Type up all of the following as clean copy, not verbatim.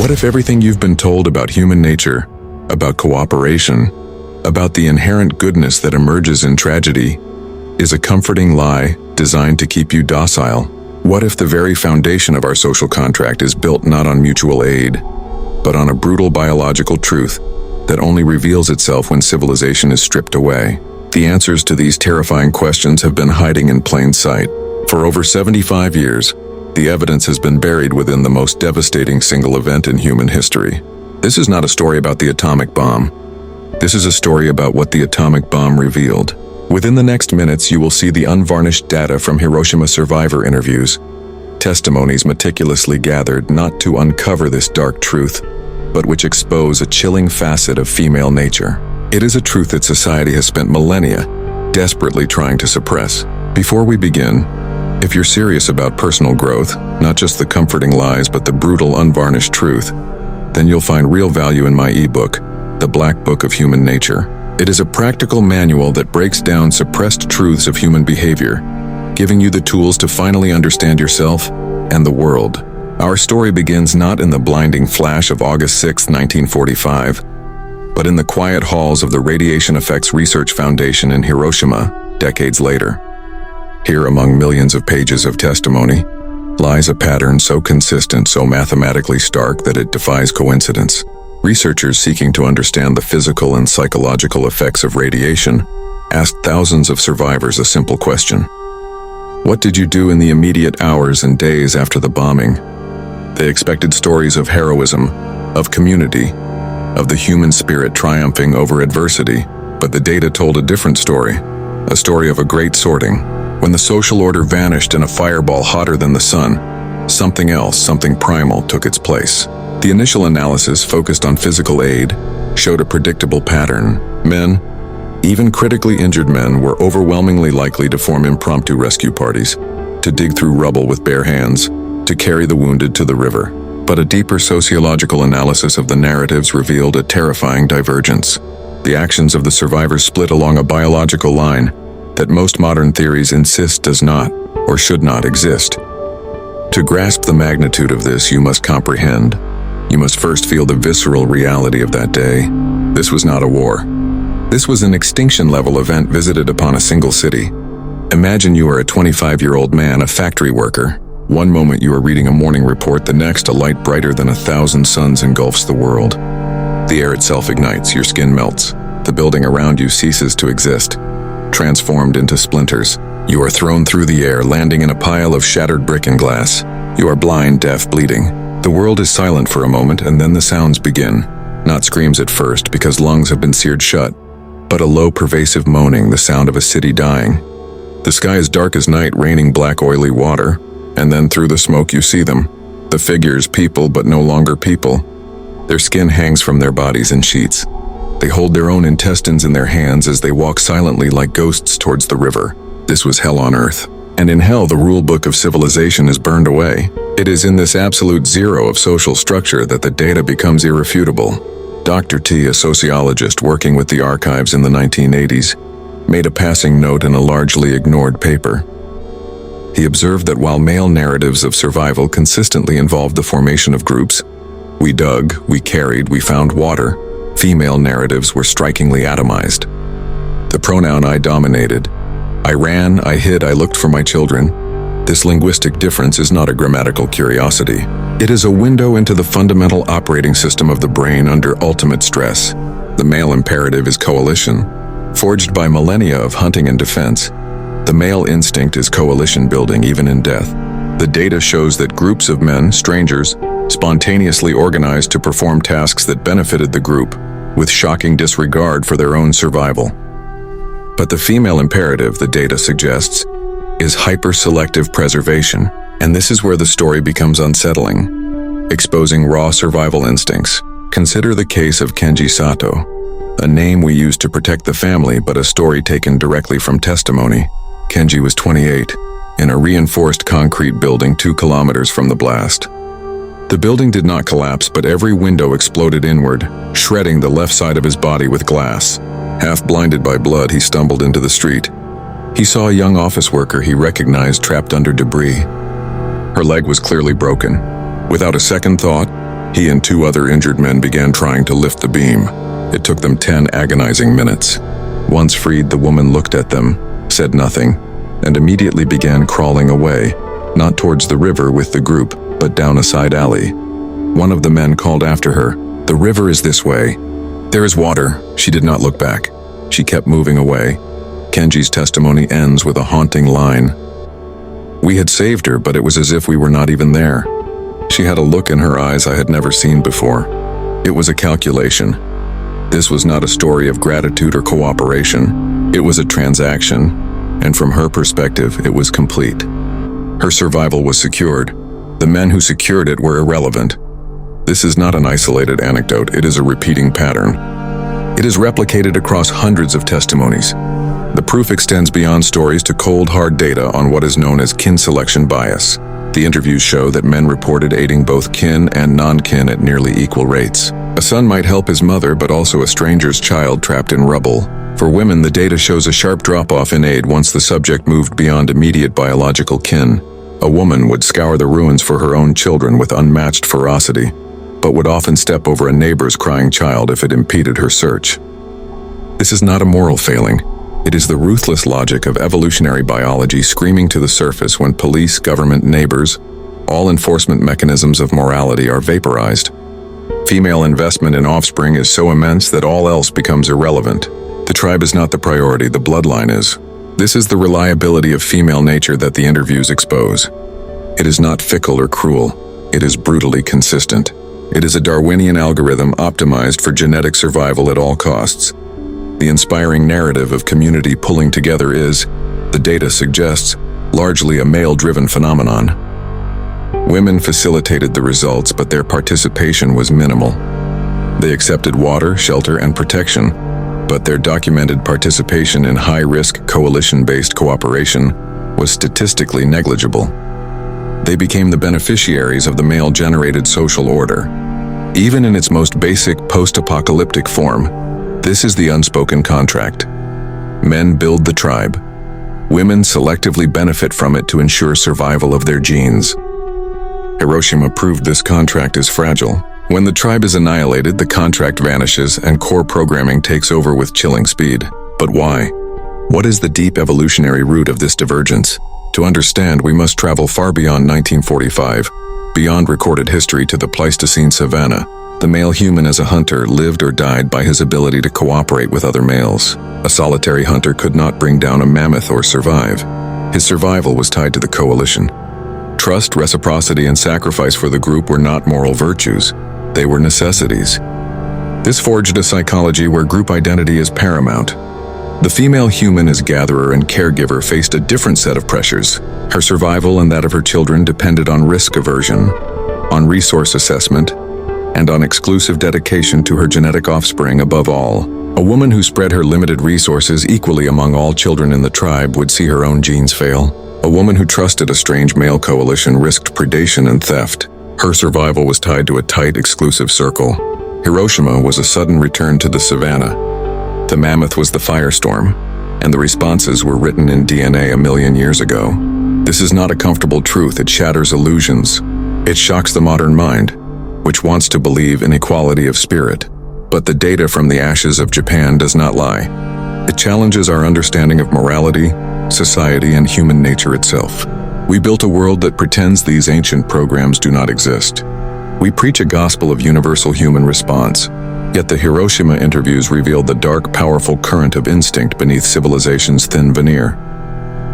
What if everything you've been told about human nature, about cooperation, about the inherent goodness that emerges in tragedy, is a comforting lie designed to keep you docile? What if the very foundation of our social contract is built not on mutual aid, but on a brutal biological truth that only reveals itself when civilization is stripped away? The answers to these terrifying questions have been hiding in plain sight. For over 75 years, the evidence has been buried within the most devastating single event in human history. This is not a story about the atomic bomb. This is a story about what the atomic bomb revealed. Within the next minutes, you will see the unvarnished data from Hiroshima survivor interviews, testimonies meticulously gathered not to uncover this dark truth, but which expose a chilling facet of female nature. It is a truth that society has spent millennia desperately trying to suppress. Before we begin, if you're serious about personal growth, not just the comforting lies but the brutal, unvarnished truth, then you'll find real value in my ebook, The Black Book of Human Nature. It is a practical manual that breaks down suppressed truths of human behavior, giving you the tools to finally understand yourself and the world. Our story begins not in the blinding flash of August 6, 1945, but in the quiet halls of the Radiation Effects Research Foundation in Hiroshima, decades later. Here, among millions of pages of testimony, lies a pattern so consistent, so mathematically stark that it defies coincidence. Researchers seeking to understand the physical and psychological effects of radiation asked thousands of survivors a simple question. What did you do in the immediate hours and days after the bombing? They expected stories of heroism, of community, of the human spirit triumphing over adversity, but the data told a different story, a story of a great sorting. When the social order vanished in a fireball hotter than the sun, something else, something primal, took its place. The initial analysis, focused on physical aid, showed a predictable pattern. Men, even critically injured men, were overwhelmingly likely to form impromptu rescue parties, to dig through rubble with bare hands, to carry the wounded to the river. But a deeper sociological analysis of the narratives revealed a terrifying divergence. The actions of the survivors split along a biological line that most modern theories insist does not, or should not, exist. To grasp the magnitude of this, you must comprehend. You must first feel the visceral reality of that day. This was not a war. This was an extinction-level event visited upon a single city. Imagine you are a 25-year-old man, a factory worker. One moment you are reading a morning report, the next a light brighter than 1,000 suns engulfs the world. The air itself ignites, your skin melts. The building around you ceases to exist. Transformed into splinters, you are thrown through the air, landing in a pile of shattered brick and glass. You are blind, deaf, bleeding. The world is silent for a moment, and then the sounds begin. Not screams at first, because lungs have been seared shut, but a low, pervasive moaning, the sound of a city dying. The sky is dark as night, raining black, oily water, and then through the smoke you see them. The figures, people, but no longer people. Their skin hangs from their bodies in sheets. They hold their own intestines in their hands as they walk silently like ghosts towards the river. This was hell on earth. And in hell, the rule book of civilization is burned away. It is in this absolute zero of social structure that the data becomes irrefutable. Dr. T, a sociologist working with the archives in the 1980s, made a passing note in a largely ignored paper. He observed that while male narratives of survival consistently involved the formation of groups, we dug, we carried, we found water, female narratives were strikingly atomized. The pronoun I dominated. I ran, I hid, I looked for my children. This linguistic difference is not a grammatical curiosity. It is a window into the fundamental operating system of the brain under ultimate stress. The male imperative is coalition. Forged by millennia of hunting and defense, the male instinct is coalition building even in death. The data shows that groups of men, strangers, spontaneously organized to perform tasks that benefited the group, with shocking disregard for their own survival. But the female imperative, the data suggests, is hyper-selective preservation, and this is where the story becomes unsettling, exposing raw survival instincts. Consider the case of Kenji Sato, a name we use to protect the family, but a story taken directly from testimony. Kenji was 28, in a reinforced concrete building 2 kilometers from the blast. The building did not collapse, but every window exploded inward, shredding the left side of his body with glass. Half blinded by blood, he stumbled into the street. He saw a young office worker he recognized trapped under debris. Her leg was clearly broken. Without a second thought, He and two other injured men began trying to lift the beam. It took them 10 agonizing minutes. Once freed, the woman looked at them, said nothing, and immediately began crawling away, not towards the river with the group, but down a side alley. One of the men called after her, "The river is this way." "There is water." She did not look back. She kept moving away. Kenji's testimony ends with a haunting line. "We had saved her, but it was as if we were not even there. She had a look in her eyes I had never seen before. It was a calculation. This was not a story of gratitude or cooperation. It was a transaction, and from her perspective, it was complete. Her survival was secured. The men who secured it were irrelevant. This is not an isolated anecdote, it is a repeating pattern. It is replicated across hundreds of testimonies. The proof extends beyond stories to cold, hard data on what is known as kin selection bias. The interviews show that men reported aiding both kin and non-kin at nearly equal rates. A son might help his mother, but also a stranger's child trapped in rubble. For women, the data shows a sharp drop-off in aid once the subject moved beyond immediate biological kin. A woman would scour the ruins for her own children with unmatched ferocity, but would often step over a neighbor's crying child if it impeded her search. This is not a moral failing. It is the ruthless logic of evolutionary biology screaming to the surface when police, government, neighbors, all enforcement mechanisms of morality are vaporized. Female investment in offspring is so immense that all else becomes irrelevant. The tribe is not the priority, the bloodline is. This is the reliability of female nature that the interviews expose. It is not fickle or cruel. It is brutally consistent. It is a Darwinian algorithm optimized for genetic survival at all costs. The inspiring narrative of community pulling together is, the data suggests, largely a male-driven phenomenon. Women facilitated the results, but their participation was minimal. They accepted water, shelter, and protection, but their documented participation in high-risk coalition-based cooperation was statistically negligible. They became the beneficiaries of the male-generated social order. Even in its most basic post-apocalyptic form, this is the unspoken contract. Men build the tribe. Women selectively benefit from it to ensure survival of their genes. Hiroshima proved this contract is fragile. When the tribe is annihilated, the contract vanishes and core programming takes over with chilling speed. But why? What is the deep evolutionary root of this divergence? To understand, we must travel far beyond 1945, beyond recorded history to the Pleistocene savanna. The male human as a hunter lived or died by his ability to cooperate with other males. A solitary hunter could not bring down a mammoth or survive. His survival was tied to the coalition. Trust, reciprocity, and sacrifice for the group were not moral virtues. They were necessities. This forged a psychology where group identity is paramount. The female human as gatherer and caregiver faced a different set of pressures. Her survival and that of her children depended on risk aversion, on resource assessment, and on exclusive dedication to her genetic offspring above all. A woman who spread her limited resources equally among all children in the tribe would see her own genes fail. A woman who trusted a strange male coalition risked predation and theft. Her survival was tied to a tight, exclusive circle. Hiroshima was a sudden return to the savannah. The mammoth was the firestorm, and the responses were written in DNA a million years ago. This is not a comfortable truth, it shatters illusions. It shocks the modern mind, which wants to believe in equality of spirit. But the data from the ashes of Japan does not lie. It challenges our understanding of morality, society, and human nature itself. We built a world that pretends these ancient programs do not exist. We preach a gospel of universal human response, yet the Hiroshima interviews revealed the dark, powerful current of instinct beneath civilization's thin veneer.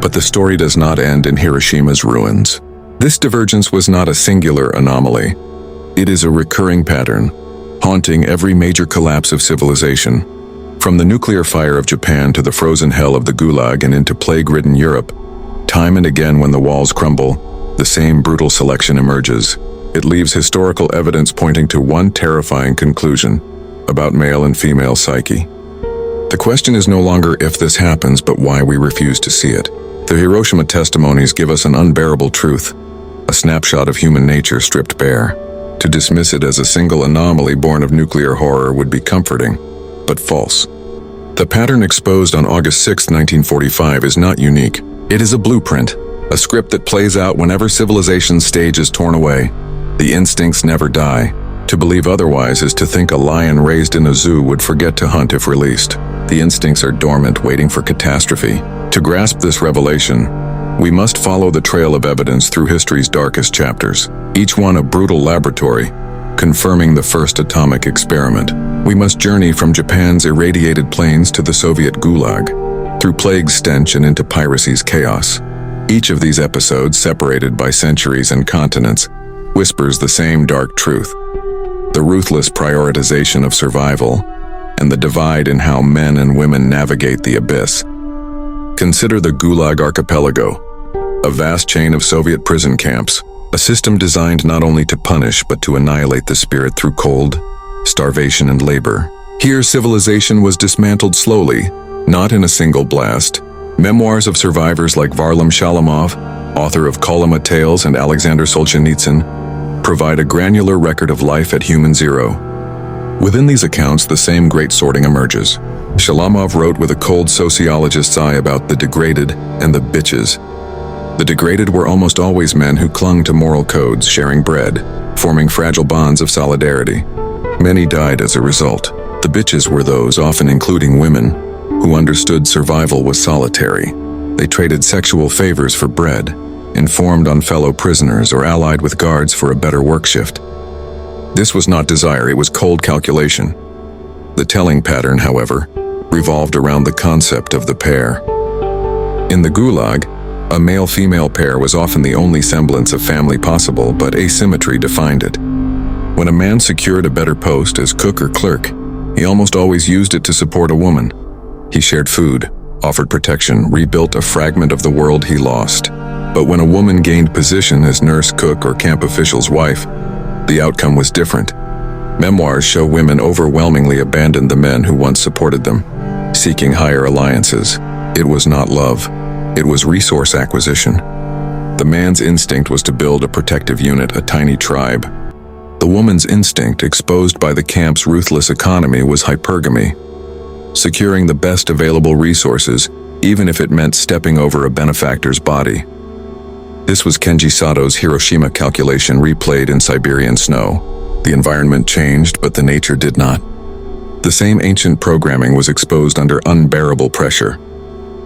But the story does not end in Hiroshima's ruins. This divergence was not a singular anomaly. It is a recurring pattern, haunting every major collapse of civilization. From the nuclear fire of Japan to the frozen hell of the Gulag and into plague-ridden Europe, time and again when the walls crumble, the same brutal selection emerges. It leaves historical evidence pointing to one terrifying conclusion about male and female psyche. The question is no longer if this happens, but why we refuse to see it. The Hiroshima testimonies give us an unbearable truth, a snapshot of human nature stripped bare. To dismiss it as a single anomaly born of nuclear horror would be comforting, but false. The pattern exposed on August 6, 1945 is not unique. It is a blueprint, a script that plays out whenever civilization's stage is torn away. The instincts never die. To believe otherwise is to think a lion raised in a zoo would forget to hunt if released. The instincts are dormant, waiting for catastrophe. To grasp this revelation, we must follow the trail of evidence through history's darkest chapters, each one a brutal laboratory, confirming the first atomic experiment. We must journey from Japan's irradiated plains to the Soviet Gulag, through plague's stench and into piracy's chaos. Each of these episodes, separated by centuries and continents, whispers the same dark truth: the ruthless prioritization of survival and the divide in how men and women navigate the abyss. Consider the Gulag Archipelago, a vast chain of Soviet prison camps, a system designed not only to punish but to annihilate the spirit through cold, starvation, and labor. Here, civilization was dismantled slowly, not in a single blast. Memoirs of survivors like Varlam Shalamov, author of Kolyma Tales, and Alexander Solzhenitsyn, provide a granular record of life at human zero. Within these accounts, the same great sorting emerges. Shalamov wrote with a cold sociologist's eye about the degraded and the bitches. The degraded were almost always men who clung to moral codes, sharing bread, forming fragile bonds of solidarity. Many died as a result. The bitches were those, often including women, who understood survival was solitary. They traded sexual favors for bread, informed on fellow prisoners, or allied with guards for a better work shift. This was not desire, it was cold calculation. The telling pattern, however, revolved around the concept of the pair. In the Gulag, a male-female pair was often the only semblance of family possible, but asymmetry defined it. When a man secured a better post as cook or clerk, he almost always used it to support a woman. He shared food, offered protection, rebuilt a fragment of the world he lost. But when a woman gained position as nurse, cook, or camp official's wife, the outcome was different. Memoirs show women overwhelmingly abandoned the men who once supported them, seeking higher alliances. It was not love, it was resource acquisition. The man's instinct was to build a protective unit, a tiny tribe. The woman's instinct, exposed by the camp's ruthless economy, was hypergamy, securing the best available resources, even if it meant stepping over a benefactor's body. This was Kenji Sato's Hiroshima calculation replayed in Siberian snow. The environment changed, but the nature did not. The same ancient programming was exposed under unbearable pressure.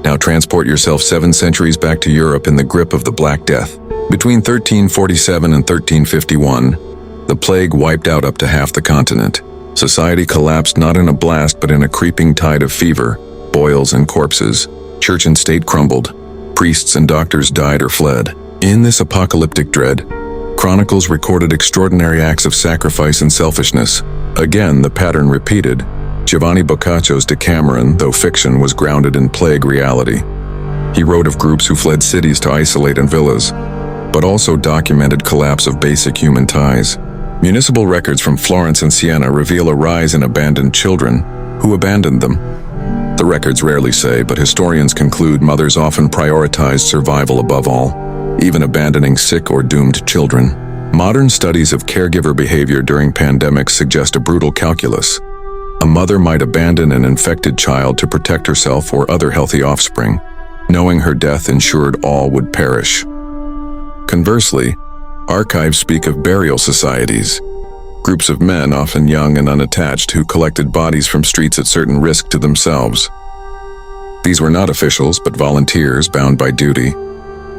Now transport yourself 7 centuries back to Europe in the grip of the Black Death. Between 1347 and 1351, the plague wiped out up to half the continent. Society collapsed not in a blast but in a creeping tide of fever, boils, and corpses. Church and state crumbled. Priests and doctors died or fled. In this apocalyptic dread, chronicles recorded extraordinary acts of sacrifice and selfishness. Again, the pattern repeated. Giovanni Boccaccio's Decameron, though fiction, was grounded in plague reality. He wrote of groups who fled cities to isolate in villas, but also documented collapse of basic human ties. Municipal records from Florence and Siena reveal a rise in abandoned children. Who abandoned them? The records rarely say, but historians conclude mothers often prioritized survival above all, even abandoning sick or doomed children. Modern studies of caregiver behavior during pandemics suggest a brutal calculus. A mother might abandon an infected child to protect herself or other healthy offspring, knowing her death ensured all would perish. Conversely, archives speak of burial societies, groups of men, often young and unattached, who collected bodies from streets at certain risk to themselves. These were not officials, but volunteers bound by duty.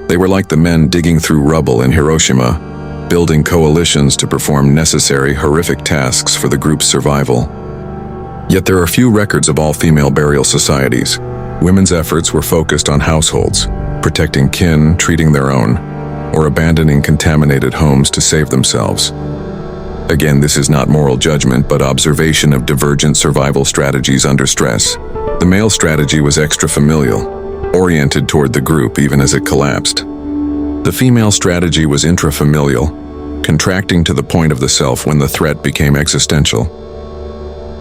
They were like the men digging through rubble in Hiroshima, building coalitions to perform necessary, horrific tasks for the group's survival. Yet there are few records of all-female burial societies. Women's efforts were focused on households, protecting kin, treating their own, or abandoning contaminated homes to save themselves. Again, this is not moral judgment, but observation of divergent survival strategies under stress. The male strategy was extrafamilial, oriented toward the group even as it collapsed. The female strategy was intrafamilial, contracting to the point of the self when the threat became existential.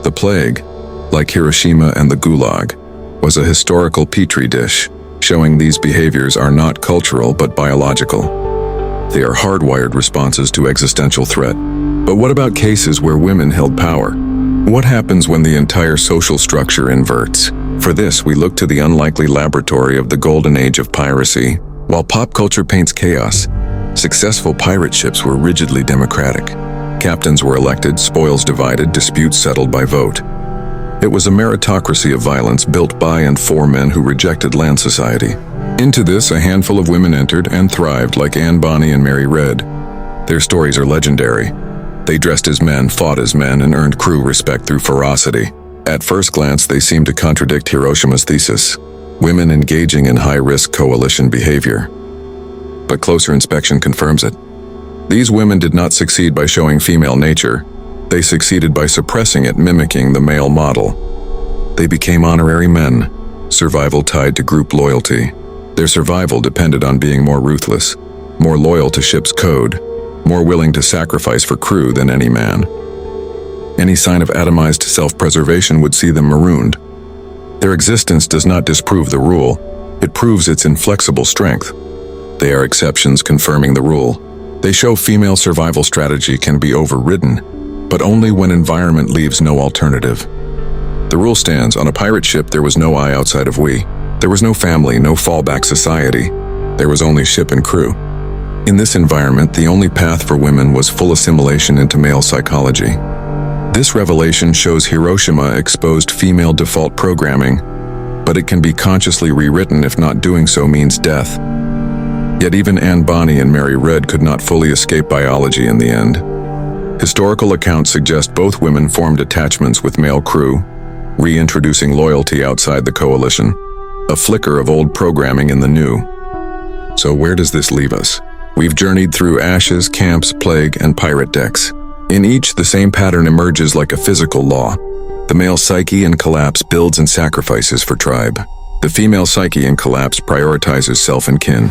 The plague, like Hiroshima and the Gulag, was a historical petri dish, showing these behaviors are not cultural but biological. They are hardwired responses to existential threat. But what about cases where women held power? What happens when the entire social structure inverts? For this, we look to the unlikely laboratory of the golden age of piracy. While pop culture paints chaos, successful pirate ships were rigidly democratic. Captains were elected, spoils divided, disputes settled by vote. It was a meritocracy of violence built by and for men who rejected land society. Into this, a handful of women entered and thrived, like Anne Bonny and Mary Red. Their stories are legendary. They dressed as men, fought as men, and earned crew respect through ferocity. At first glance, they seem to contradict Hiroshima's thesis: women engaging in high-risk coalition behavior. But closer inspection confirms it. These women did not succeed by showing female nature. They succeeded by suppressing it, mimicking the male model. They became honorary men, survival tied to group loyalty. Their survival depended on being more ruthless, more loyal to ship's code, more willing to sacrifice for crew than any man. Any sign of atomized self-preservation would see them marooned. Their existence does not disprove the rule, it proves its inflexible strength. They are exceptions confirming the rule. They show female survival strategy can be overridden, but only when environment leaves no alternative. The rule stands: on a pirate ship there was no I outside of we. There was no family, no fallback society. There was only ship and crew. In this environment, the only path for women was full assimilation into male psychology. This revelation shows Hiroshima exposed female default programming, but it can be consciously rewritten if not doing so means death. Yet even Anne Bonny and Mary Red could not fully escape biology in the end. Historical accounts suggest both women formed attachments with male crew, reintroducing loyalty outside the coalition, a flicker of old programming in the new. So where does this leave us? We've journeyed through ashes, camps, plague, and pirate decks. In each, the same pattern emerges like a physical law. The male psyche in collapse builds and sacrifices for tribe. The female psyche in collapse prioritizes self and kin.